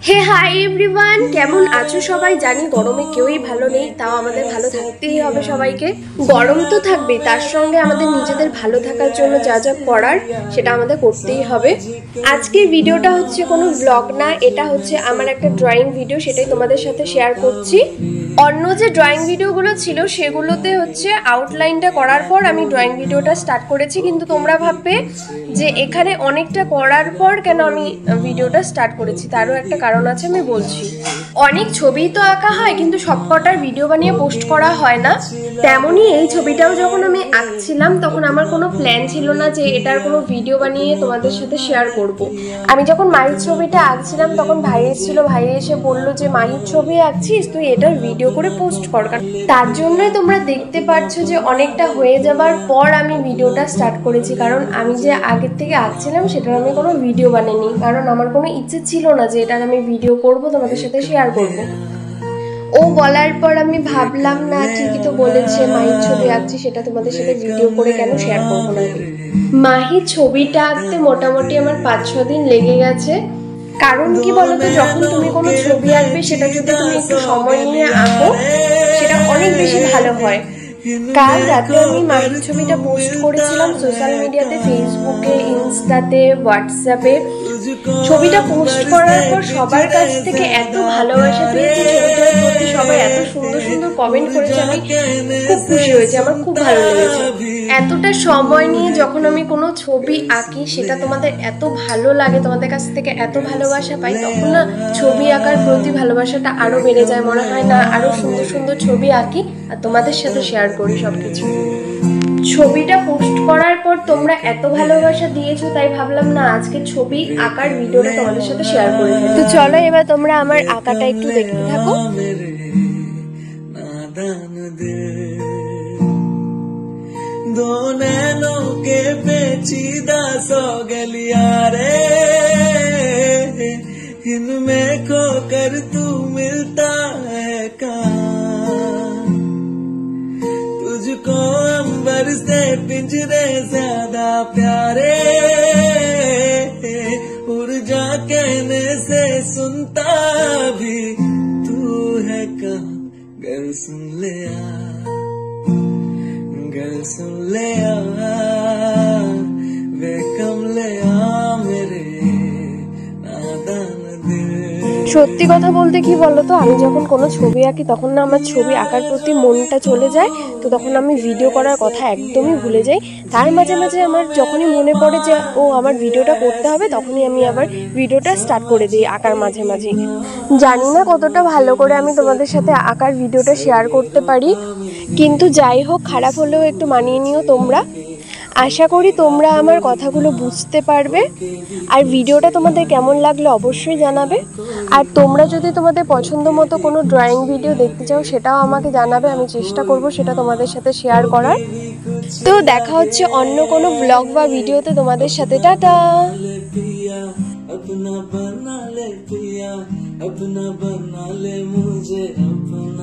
হে hi everyone, কেমন আছো সবাই? জানি গরমে কেউই ভালো নেই, তাও আমাদের ভালো থাকতেই হবে সবাইকে। গরম তো থাকবে, তার সঙ্গে আমাদের নিজেদের ভালো থাকার জন্য যা যা করার সেটা আমাদের করতেই হবে। আজকের ভিডিওটা হচ্ছে কোনো ব্লগ না, এটা হচ্ছে আমার একটা ড্রয়িং ভিডিও, সেটাই তোমাদের সাথে শেয়ার করছি। অন্য যে ড্রয়িং ভিডিওগুলো ছিল সেগুলোতে হচ্ছে আউটলাইনটা করার পর আমি ড্রয়িং ভিডিওটা স্টার্ট করেছি, কিন্তু তোমরা ভাববে যে এখানে অনেকটা করার পর কেন আমি ভিডিওটা স্টার্ট করেছি। তারও একটা কারণ আছে, আমি বলছি। অনেক ছবি তো আঁকা হয়, কিন্তু সবকটার ভিডিও বানিয়ে পোস্ট করা হয় না। তেমনই এই ছবিটাও যখন আমি আঁকছিলাম তখন আমার কোনো প্ল্যান ছিল না যে এটার কোনো ভিডিও বানিয়ে তোমাদের সাথে শেয়ার করব। আমি যখন মাহির ছবিটা আঁকছিলাম তখন ভাই এসেছিল, ভাই এসে বললো যে মাহির ছবি আঁকছিস তুই, এটার ভিডিও করে পোস্ট কর। তার জন্যই তোমরা দেখতে পাচ্ছ যে অনেকটা হয়ে যাবার পর আমি ভিডিওটা স্টার্ট করেছি, কারণ আমি যে আগের থেকে আঁকছিলাম সেটার আমি কোনো ভিডিও বানাইনি, কারণ আমার কোনো ইচ্ছে ছিল না যে এটার আমি ভিডিও করব, তোমাদের সাথে শেয়ার করব। ও বলার পর আমি ভাবলাম না, ঠিকই তো বলেছে, মাহির ছবি আঁকছি, সেটা তোমাদের সাথে ভিডিও করে কেন শেয়ার করবো না। মাহির ছবিটা আঁকতে মোটামুটি আমার 5-6 দিন লেগে গেছে। কারণ কি বলতো, যখন তুমি কোনো ছবি আঁকবে সেটা যদি তুমি একটু সময় নিয়ে আঁকো সেটা অনেক বেশি ভালো হয়। কাল রাতে আমি মাহির ছবিটা পোস্ট করেছিলাম সোশ্যাল মিডিয়াতে, ফেসবুকে, ইনস্টাতে, হোয়াটসঅ্যাপে। ছবিটা পোস্ট করার পর সবার কাছ থেকে এত ভালোবাসা পেয়েছি, ছবিটার প্রতি সবাই এত সুন্দর সুন্দর কমেন্ট করেছে, আমি খুব খুশি হয়েছি, আমার খুব ভালো লেগেছে। এতটা সময় নিয়ে যখন আমি কোনো ছবি আঁকি সেটা তোমাদের এত ভালো লাগে, তোমাদের কাছ থেকে এত ভালোবাসা পাই, তখন না ছবি আঁকার প্রতি ভালোবাসাটা আরো বেড়ে যায়। মনে হয় না আরো সুন্দর সুন্দর ছবি আঁকি আর তোমাদের সাথে শেয়ার করি সবকিছু। ছবিটা পোস্ট করার পর তোমরা এত ভালোবাসা দিয়েছো, তাই ভাবলাম না আজকে ছবি আঁকার ভিডিওটা তোমাদের সাথে শেয়ার করি। তো চলো এবার তোমরা আমার আঁকাটা একটু দেখতে থাকো। दो नैनों के पेचीदा सौगलिया रे, इनमें खोकर तू मिलता है कहाँ, तुझको अंबर से पिंजरे ज्यादा प्यारे, उड़ जा कहने से सुनता भी तू है कहाँ, गर सुन ले गर सुन ले वे कमले मेरे नादान दिल। সত্যি কথা বলতে কি বলতো, আমি যখন কোনো ছবি আঁকি তখন না আমার ছবি আঁকার প্রতি মনটা চলে যায়, তো তখন আমি ভিডিও করার কথা একদমই ভুলে যাই। তার মাঝে মাঝে আমার যখনই মনে পড়ে যে ও আমার ভিডিওটা করতে হবে, তখনই আমি আবার ভিডিওটা স্টার্ট করে দিই আঁকার মাঝে মাঝে। জানি না কতটা ভালো করে আমি তোমাদের সাথে আঁকার ভিডিওটা শেয়ার করতে পারি, কিন্তু যাই হোক, খারাপ হলেও একটু মানিয়ে নিও তোমরা। আশা করি তোমরা আমার কথাগুলো বুঝতে পারবে। আর ভিডিওটা তোমাদের কেমন লাগলো অবশ্যই জানাবে। আর তোমরা যদি তোমাদের পছন্দ মতো কোনো ড্রয়িং ভিডিও দেখতে চাও সেটাও আমাকে জানাবে, আমি চেষ্টা করব সেটা তোমাদের সাথে শেয়ার করার। তো দেখা হচ্ছে অন্য কোনো ব্লগ বা ভিডিওতে তোমাদের সাথে। টাটা। अपना बना ले पिया, अपना बना ले मुझे अपना।